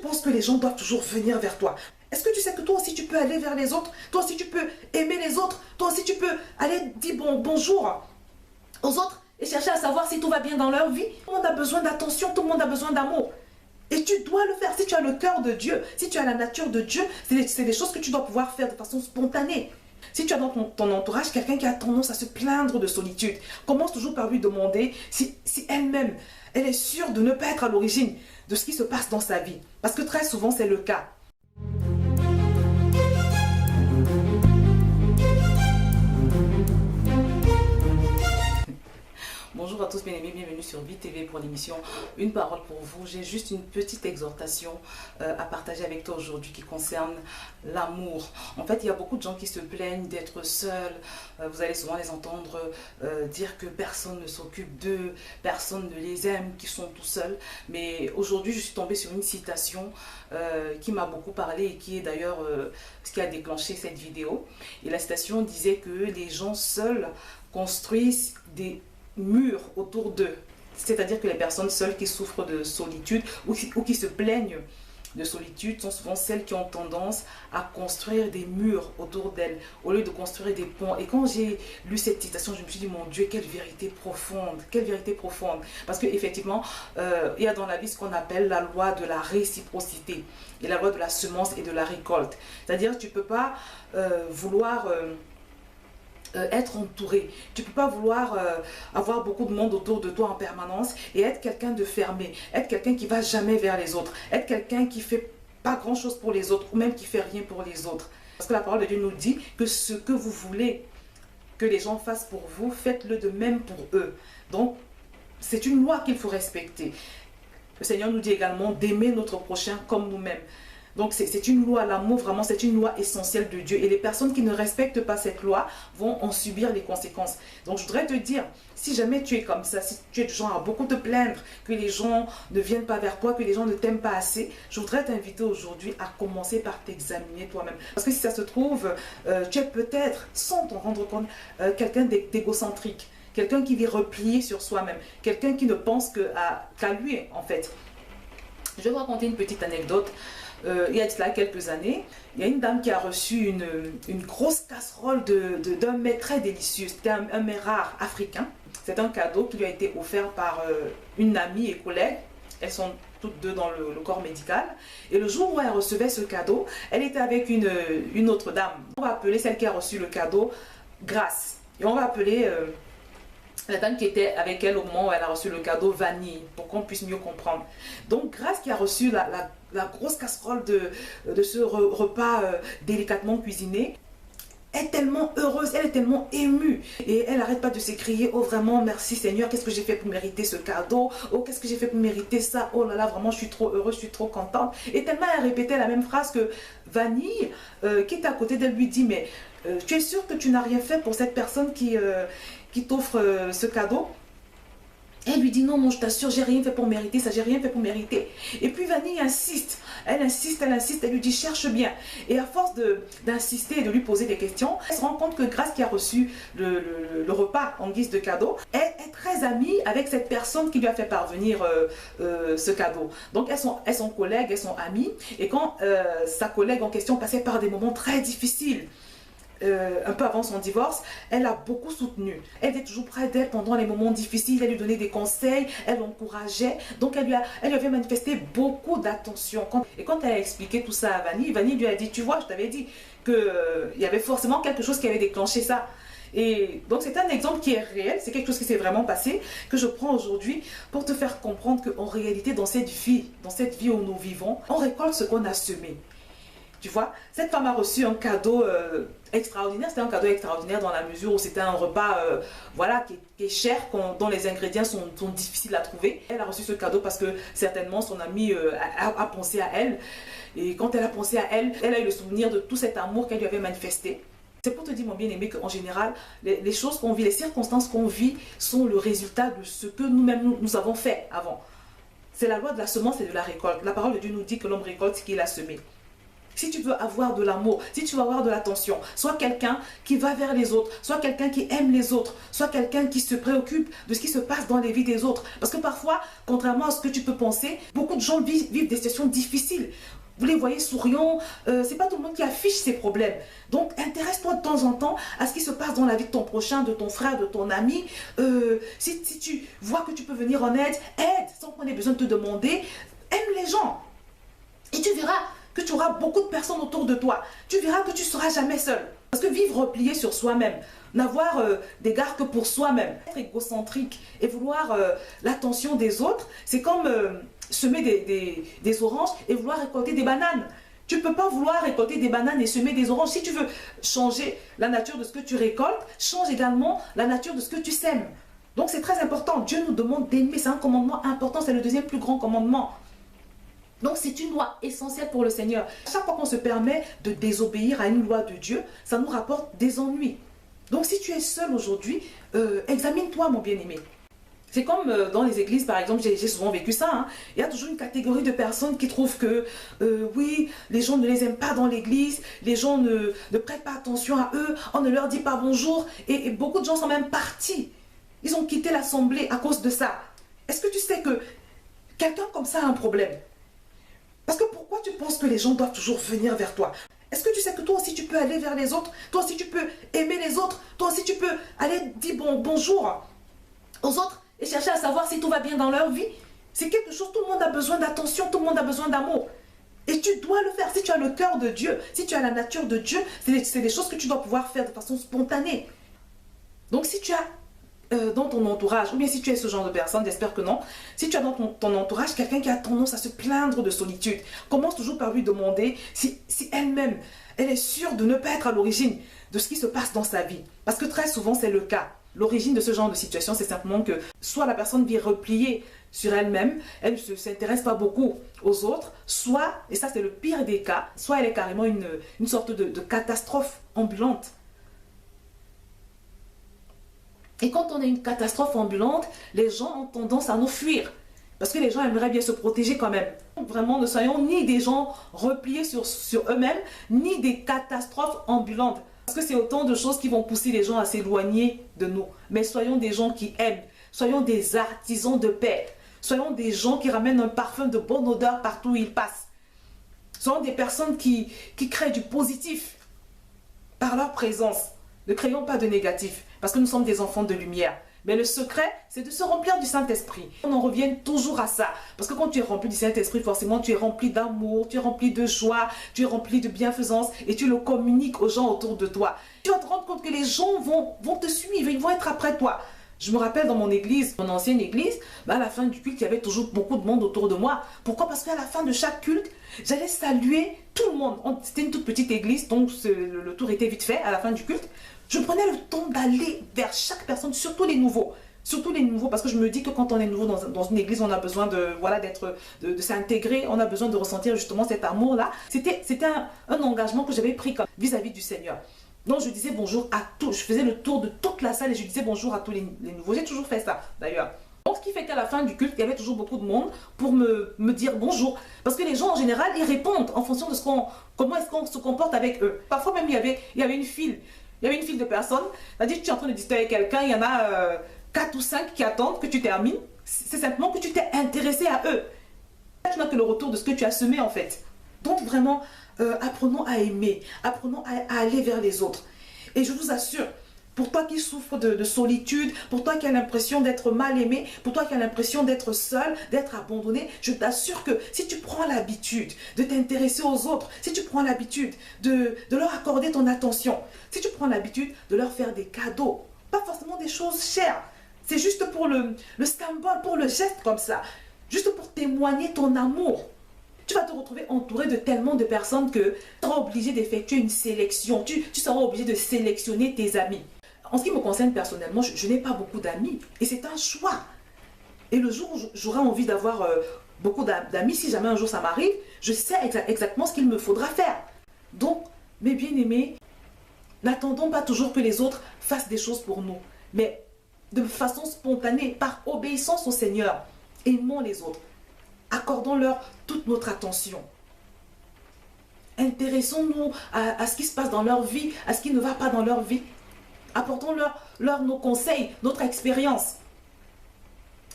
penses que les gens doivent toujours venir vers toi? Est-ce que tu sais que toi aussi tu peux aller vers les autres? Toi aussi tu peux aimer les autres? Toi aussi tu peux aller dire bonjour aux autres et chercher à savoir si tout va bien dans leur vie? Tout le monde a besoin d'attention, tout le monde a besoin d'amour. Et tu dois le faire. Si tu as le cœur de Dieu, si tu as la nature de Dieu, c'est des choses que tu dois pouvoir faire de façon spontanée. Si tu as dans ton entourage quelqu'un qui a tendance à se plaindre de solitude, commence toujours par lui demander si elle-même, elle est sûre de ne pas être à l'origine de ce qui se passe dans sa vie. Parce que très souvent, c'est le cas. Bonjour à tous bien-aimés, bienvenue sur Vie TV pour l'émission Une parole pour vous. J'ai juste une petite exhortation à partager avec toi aujourd'hui qui concerne l'amour. En fait, il y a beaucoup de gens qui se plaignent d'être seuls. Vous allez souvent les entendre dire que personne ne s'occupe d'eux, personne ne les aime, qu'ils sont tout seuls. Mais aujourd'hui, je suis tombée sur une citation qui m'a beaucoup parlé et qui est d'ailleurs ce qui a déclenché cette vidéo. Et la citation disait que les gens seuls construisent des murs autour d'eux, c'est-à-dire que les personnes seules qui souffrent de solitude ou qui se plaignent de solitude sont souvent celles qui ont tendance à construire des murs autour d'elles au lieu de construire des ponts. Et quand j'ai lu cette citation, je me suis dit, mon Dieu, quelle vérité profonde, parce qu'effectivement il y a dans la vie ce qu'on appelle la loi de la réciprocité et la loi de la semence et de la récolte. C'est-à-dire que tu ne peux pas vouloir être entouré. Tu ne peux pas vouloir avoir beaucoup de monde autour de toi en permanence et être quelqu'un de fermé, être quelqu'un qui ne va jamais vers les autres, être quelqu'un qui ne fait pas grand chose pour les autres ou même qui ne fait rien pour les autres. Parce que la parole de Dieu nous dit que ce que vous voulez que les gens fassent pour vous, faites-le de même pour eux. Donc, c'est une loi qu'il faut respecter. Le Seigneur nous dit également d'aimer notre prochain comme nous-mêmes. Donc c'est une loi, l'amour vraiment c'est une loi essentielle de Dieu et les personnes qui ne respectent pas cette loi vont en subir les conséquences. Donc je voudrais te dire, si jamais tu es comme ça, si tu es du genre à beaucoup te plaindre, que les gens ne viennent pas vers toi, que les gens ne t'aiment pas assez, je voudrais t'inviter aujourd'hui à commencer par t'examiner toi-même. Parce que si ça se trouve, tu es peut-être, sans t'en rendre compte, quelqu'un d'égocentrique, quelqu'un qui vit replié sur soi-même, quelqu'un qui ne pense qu'à lui en fait. Je vais vous raconter une petite anecdote. Il y a de cela quelques années, il y a une dame qui a reçu une grosse casserole d'un mets très délicieux. C'était un mets rare africain. C'est un cadeau qui lui a été offert par une amie et collègue. Elles sont toutes deux dans le corps médical. Et le jour où elle recevait ce cadeau, elle était avec une autre dame. On va appeler celle qui a reçu le cadeau Grâce. Et on va appeler la dame qui était avec elle au moment où elle a reçu le cadeau Vanille, pour qu'on puisse mieux comprendre. Donc Grâce qui a reçu la grosse casserole de ce repas délicatement cuisiné, est tellement heureuse, elle est tellement émue et elle n'arrête pas de s'écrier, oh vraiment merci Seigneur, qu'est-ce que j'ai fait pour mériter ce cadeau, oh qu'est-ce que j'ai fait pour mériter ça, oh là là vraiment je suis trop heureuse, je suis trop contente. Et tellement elle répétait la même phrase que Vanille qui était à côté d'elle lui dit, mais tu es sûre que tu n'as rien fait pour cette personne qui t'offre ce cadeau? Elle lui dit non, je t'assure, j'ai rien fait pour mériter ça, j'ai rien fait pour mériter. Et puis Vanille insiste, elle lui dit cherche bien. Et à force d'insister et de lui poser des questions, elle se rend compte que Grâce qui a reçu le repas en guise de cadeau, est très amie avec cette personne qui lui a fait parvenir ce cadeau. Donc elles sont collègues, elles sont amies. Et quand sa collègue en question passait par des moments très difficiles, un peu avant son divorce, elle l'a beaucoup soutenue. Elle était toujours près d'elle pendant les moments difficiles, elle lui donnait des conseils, elle l'encourageait. Donc elle lui avait manifesté beaucoup d'attention. Et quand elle a expliqué tout ça à Vanille, Vanille lui a dit, tu vois, je t'avais dit qu'il y avait forcément quelque chose qui avait déclenché ça. Et donc c'est un exemple qui est réel, c'est quelque chose qui s'est vraiment passé, que je prends aujourd'hui pour te faire comprendre qu'en réalité dans cette vie où nous vivons, on récolte ce qu'on a semé. Tu vois, cette femme a reçu un cadeau extraordinaire. C'était un cadeau extraordinaire dans la mesure où c'était un repas voilà, qui est cher, dont les ingrédients sont difficiles à trouver. Elle a reçu ce cadeau parce que certainement son amie a pensé à elle. Et quand elle a pensé à elle, elle a eu le souvenir de tout cet amour qu'elle lui avait manifesté. C'est pour te dire, mon bien-aimé, qu'en général, les choses qu'on vit, les circonstances qu'on vit sont le résultat de ce que nous-mêmes nous avons fait avant. C'est la loi de la semence et de la récolte. La parole de Dieu nous dit que l'homme récolte ce qu'il a semé. Si tu veux avoir de l'amour, si tu veux avoir de l'attention, sois quelqu'un qui va vers les autres, sois quelqu'un qui aime les autres, sois quelqu'un qui se préoccupe de ce qui se passe dans les vies des autres. Parce que parfois, contrairement à ce que tu peux penser, beaucoup de gens vivent des situations difficiles. Vous les voyez souriants, c'est pas tout le monde qui affiche ses problèmes. Donc, intéresse-toi de temps en temps à ce qui se passe dans la vie de ton prochain, de ton frère, de ton ami. Si tu vois que tu peux venir en aide, aide sans qu'on ait besoin de te demander. Aime les gens. Et tu verras que tu auras beaucoup de personnes autour de toi. Tu verras que tu ne seras jamais seul. Parce que vivre replié sur soi-même, n'avoir d'égard que pour soi-même, être égocentrique et vouloir l'attention des autres, c'est comme semer des oranges et vouloir récolter des bananes. Tu ne peux pas vouloir récolter des bananes et semer des oranges. Si tu veux changer la nature de ce que tu récoltes, change également la nature de ce que tu sèmes. Donc c'est très important. Dieu nous demande d'aimer. C'est un commandement important. C'est le deuxième plus grand commandement. Donc c'est une loi essentielle pour le Seigneur. Chaque fois qu'on se permet de désobéir à une loi de Dieu, ça nous rapporte des ennuis. Donc si tu es seul aujourd'hui, examine-toi mon bien-aimé. C'est comme dans les églises par exemple, j'ai souvent vécu ça. Hein. Il y a toujours une catégorie de personnes qui trouvent que oui, les gens ne les aiment pas dans l'église, les gens ne prêtent pas attention à eux, on ne leur dit pas bonjour. Et beaucoup de gens sont même partis. Ils ont quitté l'assemblée à cause de ça. Est-ce que tu sais que quelqu'un comme ça a un problème? Parce que pourquoi tu penses que les gens doivent toujours venir vers toi? Est-ce que tu sais que toi aussi tu peux aller vers les autres? Toi aussi tu peux aimer les autres? Toi aussi tu peux aller dire bonjour aux autres et chercher à savoir si tout va bien dans leur vie? C'est quelque chose, tout le monde a besoin d'attention, tout le monde a besoin d'amour. Et tu dois le faire. Si tu as le cœur de Dieu, si tu as la nature de Dieu, c'est des choses que tu dois pouvoir faire de façon spontanée. Donc si tu as dans ton entourage, ou bien si tu es ce genre de personne, j'espère que non, si tu as dans ton entourage quelqu'un qui a tendance à se plaindre de solitude, commence toujours par lui demander si elle-même, elle est sûre de ne pas être à l'origine de ce qui se passe dans sa vie. Parce que très souvent, c'est le cas. L'origine de ce genre de situation, c'est simplement que soit la personne vit repliée sur elle-même, elle ne s'intéresse pas beaucoup aux autres, soit, et ça c'est le pire des cas, soit elle est carrément une sorte de catastrophe ambulante. Et quand on a une catastrophe ambulante, les gens ont tendance à nous fuir. Parce que les gens aimeraient bien se protéger quand même. Vraiment, ne soyons ni des gens repliés sur eux-mêmes, ni des catastrophes ambulantes. Parce que c'est autant de choses qui vont pousser les gens à s'éloigner de nous. Mais soyons des gens qui aiment. Soyons des artisans de paix. Soyons des gens qui ramènent un parfum de bonne odeur partout où ils passent. Soyons des personnes qui créent du positif par leur présence. Ne créons pas de négatif, parce que nous sommes des enfants de lumière. Mais le secret, c'est de se remplir du Saint-Esprit. On en revient toujours à ça. Parce que quand tu es rempli du Saint-Esprit, forcément, tu es rempli d'amour, tu es rempli de joie, tu es rempli de bienfaisance et tu le communiques aux gens autour de toi. Tu vas te rendre compte que les gens vont te suivre, ils vont être après toi. Je me rappelle dans mon église, mon ancienne église, à la fin du culte, il y avait toujours beaucoup de monde autour de moi. Pourquoi? Parce qu'à la fin de chaque culte, j'allais saluer tout le monde. C'était une toute petite église, donc le tour était vite fait à la fin du culte. Je prenais le temps d'aller vers chaque personne, surtout les nouveaux. Surtout les nouveaux, parce que je me dis que quand on est nouveau dans une église, on a besoin de s'intégrer, on a besoin de ressentir justement cet amour-là. C'était un engagement que j'avais pris vis-à-vis du Seigneur. Donc je disais bonjour à tous, je faisais le tour de toute la salle et je disais bonjour à tous les nouveaux. J'ai toujours fait ça d'ailleurs. Donc ce qui fait qu'à la fin du culte, il y avait toujours beaucoup de monde pour me dire bonjour. Parce que les gens en général, ils répondent en fonction de comment est-ce qu'on se comporte avec eux. Parfois même il y avait une file. Il y avait une file de personnes. C'est-à-dire que tu es en train de discuter avec quelqu'un, il y en a 4 ou 5 qui attendent que tu termines. C'est simplement que tu t'es intéressé à eux. Tu n'as que le retour de ce que tu as semé en fait. Donc vraiment, apprenons à aimer, apprenons à aller vers les autres. Et je vous assure, pour toi qui souffres de solitude, pour toi qui as l'impression d'être mal aimé, pour toi qui as l'impression d'être seul, d'être abandonné, je t'assure que si tu prends l'habitude de t'intéresser aux autres, si tu prends l'habitude de leur accorder ton attention, si tu prends l'habitude de leur faire des cadeaux, pas forcément des choses chères, c'est juste pour le symbole, pour le geste comme ça, juste pour témoigner ton amour. Tu vas te retrouver entouré de tellement de personnes que tu seras obligé d'effectuer une sélection. Tu seras obligé de sélectionner tes amis. En ce qui me concerne personnellement, je n'ai pas beaucoup d'amis. Et c'est un choix. Et le jour où j'aurai envie d'avoir beaucoup d'amis, si jamais un jour ça m'arrive, je sais exactement ce qu'il me faudra faire. Donc, mes bien-aimés, n'attendons pas toujours que les autres fassent des choses pour nous. Mais de façon spontanée, par obéissance au Seigneur, aimons les autres. Accordons-leur toute notre attention. Intéressons-nous à ce qui se passe dans leur vie, à ce qui ne va pas dans leur vie. Apportons-leur nos conseils, notre expérience.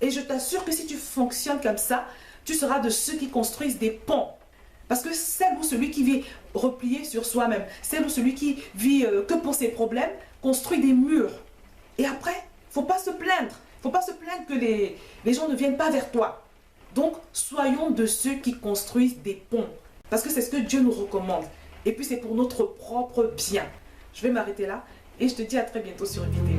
Et je t'assure que si tu fonctionnes comme ça, tu seras de ceux qui construisent des ponts. Parce que celle ou celui qui vit replié sur soi-même, celle ou celui qui vit que pour ses problèmes, construit des murs. Et après, il ne faut pas se plaindre. Il ne faut pas se plaindre que les gens ne viennent pas vers toi. Donc, soyons de ceux qui construisent des ponts. Parce que c'est ce que Dieu nous recommande. Et puis, c'est pour notre propre bien. Je vais m'arrêter là et je te dis à très bientôt sur VTV.